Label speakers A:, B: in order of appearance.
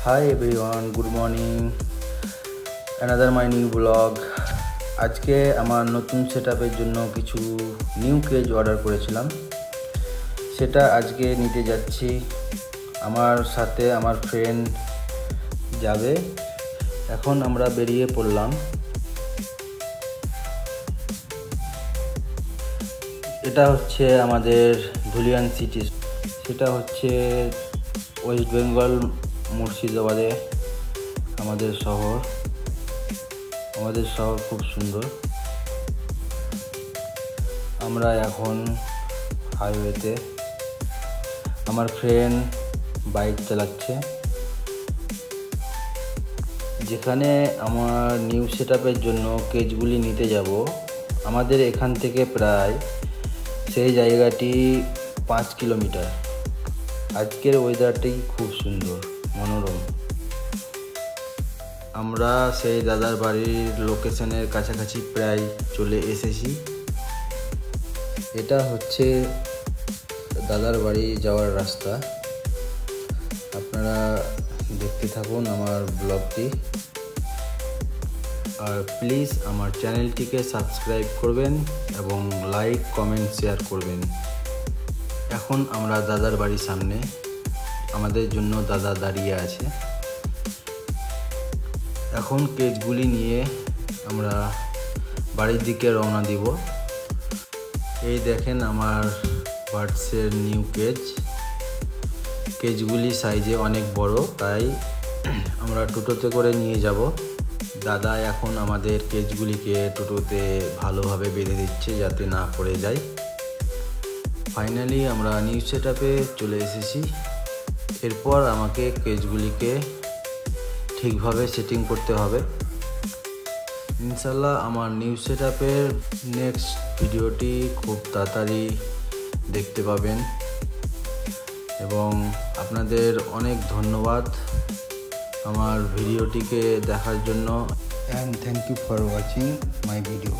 A: Hi everyone, good morning. Another my new vlog. আজকে আমার নতুন সেটআপের জন্য কিছু নিউ কেজ অর্ডার করেছিলাম, সেটা আজকে নিতে যাচ্ছি। আমার সাথে আমার ফ্রেন্ড যাবে। এখন আমরা বেরিয়ে পড়লাম। এটা হচ্ছে আমাদের ধুলিয়ান সিটি, সেটা হচ্ছে ওয়েস্ট বেঙ্গল মুর্শিদাবাদে আমাদের শহর খুব সুন্দর। আমরা এখন হাইওয়েতে, আমার ফ্রেন্ড বাইক চালাচ্ছে। যেখানে আমার নিউ সেটআপের জন্য কেজগুলি নিতে যাব, আমাদের এখান থেকে প্রায় সেই জায়গাটি 5 কিলোমিটার। আজকের ওয়েদারটি খুব সুন্দর, মনোরম। আমরা সেই দাদার বাড়ির লোকেশনের কাছাকাছি প্রায় চলে এসেছি। এটা হচ্ছে দাদার বাড়ি যাওয়ার রাস্তা। আপনারা দেখতে থাকুন আমার ব্লগটি, আর প্লিজ আমার চ্যানেলটিকে সাবস্ক্রাইব করবেন এবং লাইক, কমেন্ট, শেয়ার করবেন। এখন আমরা দাদার বাড়ির সামনে, আমাদের জন্য দাদা দাঁড়িয়ে আছে। এখন কেজগুলি নিয়ে আমরা বাড়ির দিকে রওনা দিব। এই দেখেন আমার বার্ডসের নিউ কেজগুলি সাইজে অনেক বড়, তাই আমরা টোটোতে করে নিয়ে যাব। দাদা এখন আমাদের কেজগুলিকে টোটোতে ভালোভাবে বেঁধে দিচ্ছে যাতে না পড়ে যায়। ফাইনালি আমরা নিউ সেটআপে চলে এসেছি। এরপর আমাকে কেজগুলিকে ঠিকভাবে সেটিং করতে হবে। ইনশাল্লাহ আমার নিউ সেটআপের নেক্সট ভিডিওটি খুব তাড়াতাড়ি দেখতে পাবেন, এবং আপনাদের অনেক ধন্যবাদ আমার ভিডিওটিকে দেখার জন্য, and thank you for watching my video.